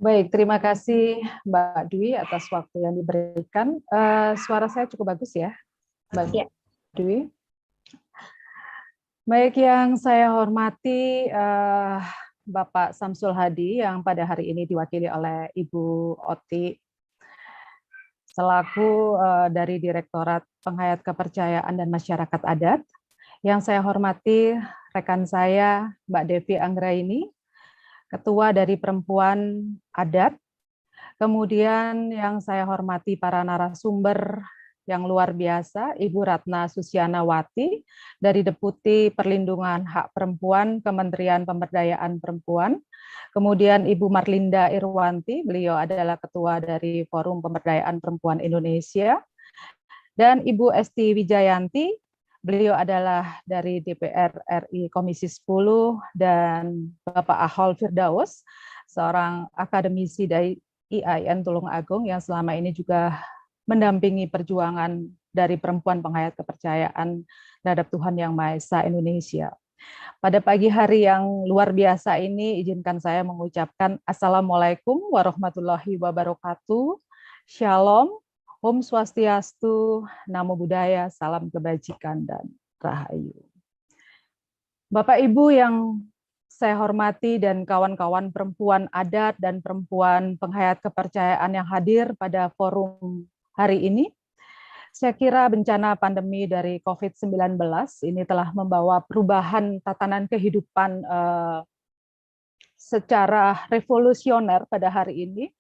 Baik, terima kasih Mbak Dwi atas waktu yang diberikan. Suara saya cukup bagus ya, Mbak Ya. Dwi. Baik, yang saya hormati Bapak Samsul Hadi yang pada hari ini diwakili oleh Ibu Oti selaku dari Direktorat Penghayat Kepercayaan dan Masyarakat Adat. Yang saya hormati rekan saya Mbak Devi Anggraini, Ketua dari Perempuan Adat. Kemudian yang saya hormati para narasumber yang luar biasa, Ibu Ratna Susyanawati dari Deputi Perlindungan Hak Perempuan Kementerian Pemberdayaan Perempuan. Kemudian Ibu Marlinda Irwanti, beliau adalah Ketua dari Forum Pemberdayaan Perempuan Indonesia. Dan Ibu Esti Wijayanti, beliau adalah dari DPR RI Komisi 10, dan Bapak Ahol Firdaus, seorang akademisi dari IAIN Tulungagung yang selama ini juga mendampingi perjuangan dari perempuan penghayat kepercayaan terhadap Tuhan Yang Maha Esa Indonesia. Pada pagi hari yang luar biasa ini, izinkan saya mengucapkan Assalamualaikum warahmatullahi wabarakatuh. Shalom, Om Swastiastu, Namo Buddhaya, salam kebajikan dan rahayu. Bapak Ibu yang saya hormati dan kawan-kawan perempuan adat dan perempuan penghayat kepercayaan yang hadir pada forum hari ini, saya kira bencana pandemi dari COVID-19 ini telah membawa perubahan tatanan kehidupan secara revolusioner pada hari ini,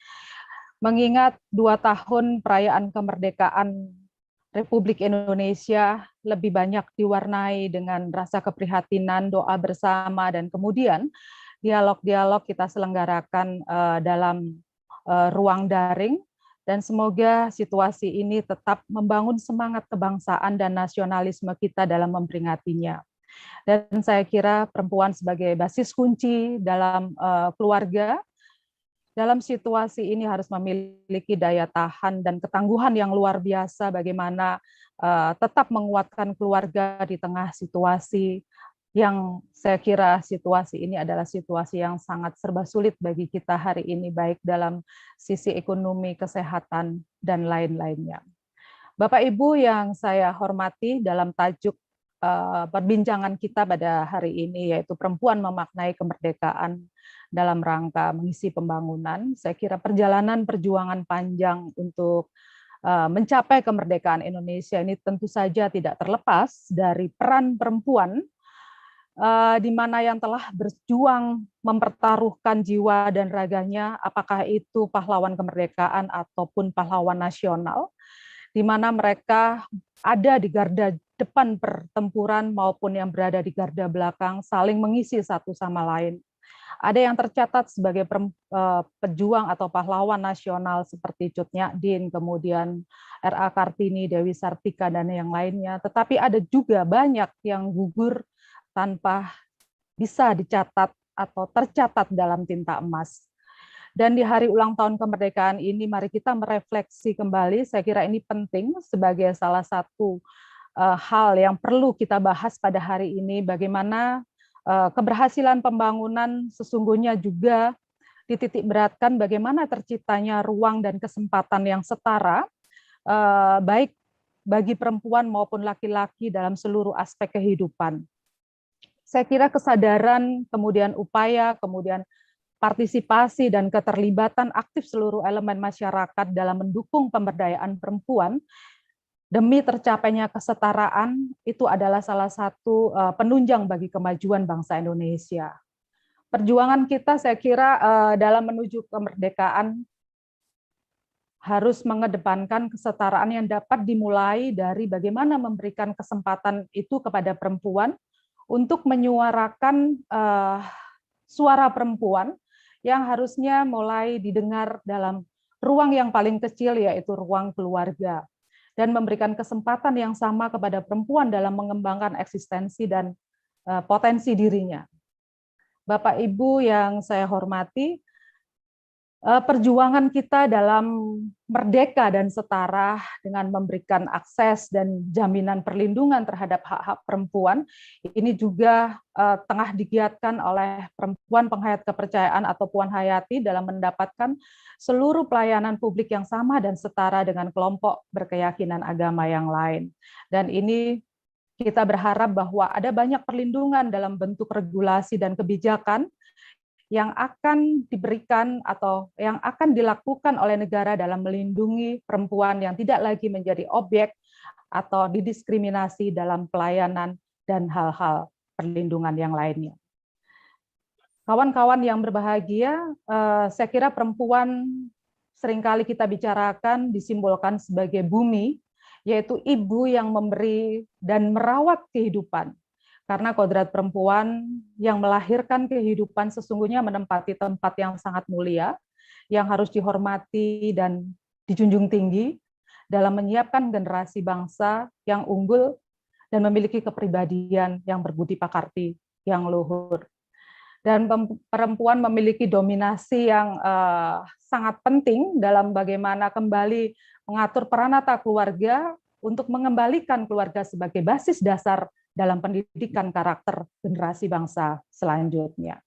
mengingat 2 tahun perayaan kemerdekaan Republik Indonesia lebih banyak diwarnai dengan rasa keprihatinan, doa bersama, dan kemudian dialog-dialog kita selenggarakan dalam ruang daring, dan semoga situasi ini tetap membangun semangat kebangsaan dan nasionalisme kita dalam memperingatinya. Dan saya kira perempuan sebagai basis kunci dalam keluarga, dalam situasi ini harus memiliki daya tahan dan ketangguhan yang luar biasa bagaimana tetap menguatkan keluarga di tengah situasi yang saya kira situasi ini adalah situasi yang sangat serba sulit bagi kita hari ini, baik dalam sisi ekonomi, kesehatan, dan lain-lainnya. Bapak Ibu yang saya hormati, dalam tajuk perbincangan kita pada hari ini, yaitu perempuan memaknai kemerdekaan dalam rangka mengisi pembangunan, saya kira perjalanan perjuangan panjang untuk mencapai kemerdekaan Indonesia ini tentu saja tidak terlepas dari peran perempuan di mana yang telah berjuang mempertaruhkan jiwa dan raganya, apakah itu pahlawan kemerdekaan ataupun pahlawan nasional, di mana mereka ada di garda depan pertempuran maupun yang berada di garda belakang, saling mengisi satu sama lain. Ada yang tercatat sebagai pejuang atau pahlawan nasional seperti Cut Nyak-Dien, kemudian R.A. Kartini, Dewi Sartika, dan yang lainnya. Tetapi ada juga banyak yang gugur tanpa bisa dicatat atau tercatat dalam tinta emas. Dan di hari ulang tahun kemerdekaan ini, mari kita merefleksi kembali, saya kira ini penting sebagai salah satu hal yang perlu kita bahas pada hari ini, bagaimana keberhasilan pembangunan sesungguhnya juga dititik beratkan bagaimana terciptanya ruang dan kesempatan yang setara, baik bagi perempuan maupun laki-laki dalam seluruh aspek kehidupan. Saya kira kesadaran, kemudian upaya, kemudian partisipasi dan keterlibatan aktif seluruh elemen masyarakat dalam mendukung pemberdayaan perempuan demi tercapainya kesetaraan itu adalah salah satu penunjang bagi kemajuan bangsa Indonesia. Perjuangan kita saya kira dalam menuju kemerdekaan harus mengedepankan kesetaraan yang dapat dimulai dari bagaimana memberikan kesempatan itu kepada perempuan untuk menyuarakan suara perempuan yang harusnya mulai didengar dalam ruang yang paling kecil, yaitu ruang keluarga, dan memberikan kesempatan yang sama kepada perempuan dalam mengembangkan eksistensi dan potensi dirinya. Bapak Ibu yang saya hormati, perjuangan kita dalam merdeka dan setara dengan memberikan akses dan jaminan perlindungan terhadap hak-hak perempuan ini juga tengah digiatkan oleh perempuan penghayat kepercayaan atau Puan Hayati dalam mendapatkan seluruh pelayanan publik yang sama dan setara dengan kelompok berkeyakinan agama yang lain. Dan ini kita berharap bahwa ada banyak perlindungan dalam bentuk regulasi dan kebijakan yang akan diberikan atau yang akan dilakukan oleh negara dalam melindungi perempuan yang tidak lagi menjadi objek atau didiskriminasi dalam pelayanan dan hal-hal perlindungan yang lainnya. Kawan-kawan yang berbahagia, saya kira perempuan seringkali kita bicarakan disimbolkan sebagai bumi, yaitu ibu yang memberi dan merawat kehidupan. Karena kodrat perempuan yang melahirkan kehidupan sesungguhnya menempati tempat yang sangat mulia, yang harus dihormati dan dijunjung tinggi dalam menyiapkan generasi bangsa yang unggul dan memiliki kepribadian yang berbudi pekerti, yang luhur. Dan perempuan memiliki dominasi yang sangat penting dalam bagaimana kembali mengatur peranata keluarga untuk mengembalikan keluarga sebagai basis dasar dalam pendidikan karakter generasi bangsa selanjutnya.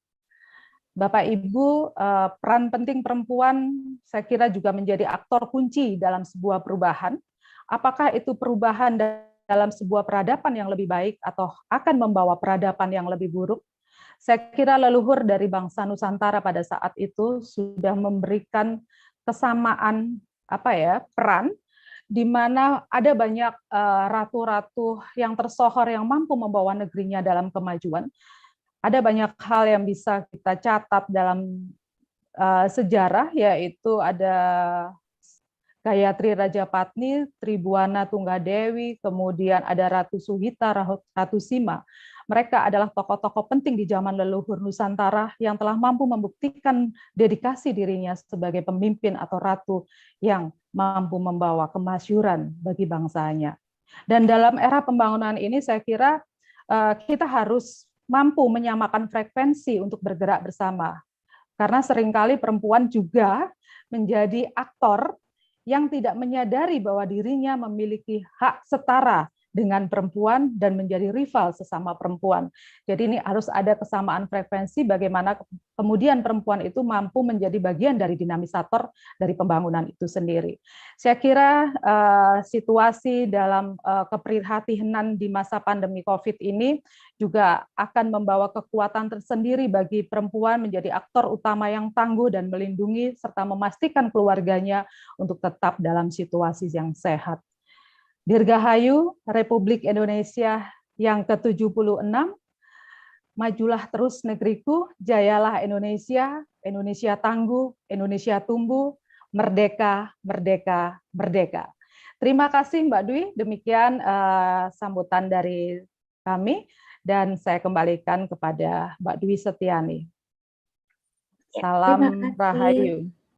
Bapak Ibu, peran penting perempuan saya kira juga menjadi aktor kunci dalam sebuah perubahan. Apakah itu perubahan dalam sebuah peradaban yang lebih baik atau akan membawa peradaban yang lebih buruk? Saya kira leluhur dari bangsa Nusantara pada saat itu sudah memberikan kesamaan peran, di mana ada banyak ratu-ratu yang tersohor yang mampu membawa negerinya dalam kemajuan. Ada banyak hal yang bisa kita catat dalam sejarah, yaitu ada Gayatri Rajapatni, Tribuana Tunggadewi, kemudian ada Ratu Suhita, Ratu Sima. Mereka adalah tokoh-tokoh penting di zaman leluhur Nusantara yang telah mampu membuktikan dedikasi dirinya sebagai pemimpin atau ratu yang mampu membawa kemasyuran bagi bangsanya. Dan dalam era pembangunan ini saya kira kita harus mampu menyamakan frekuensi untuk bergerak bersama. Karena seringkali perempuan juga menjadi aktor yang tidak menyadari bahwa dirinya memiliki hak setara dengan perempuan dan menjadi rival sesama perempuan. Jadi ini harus ada kesamaan frekuensi bagaimana kemudian perempuan itu mampu menjadi bagian dari dinamisator dari pembangunan itu sendiri. Saya kira situasi dalam keprihatinan di masa pandemi COVID ini juga akan membawa kekuatan tersendiri bagi perempuan menjadi aktor utama yang tangguh dan melindungi serta memastikan keluarganya untuk tetap dalam situasi yang sehat. Dirgahayu Republik Indonesia yang ke-76, majulah terus negeriku, jayalah Indonesia, Indonesia tangguh, Indonesia tumbuh, merdeka, merdeka, merdeka. Terima kasih Mbak Dwi, demikian sambutan dari kami, dan saya kembalikan kepada Mbak Dwi Setiani. Salam Rahayu.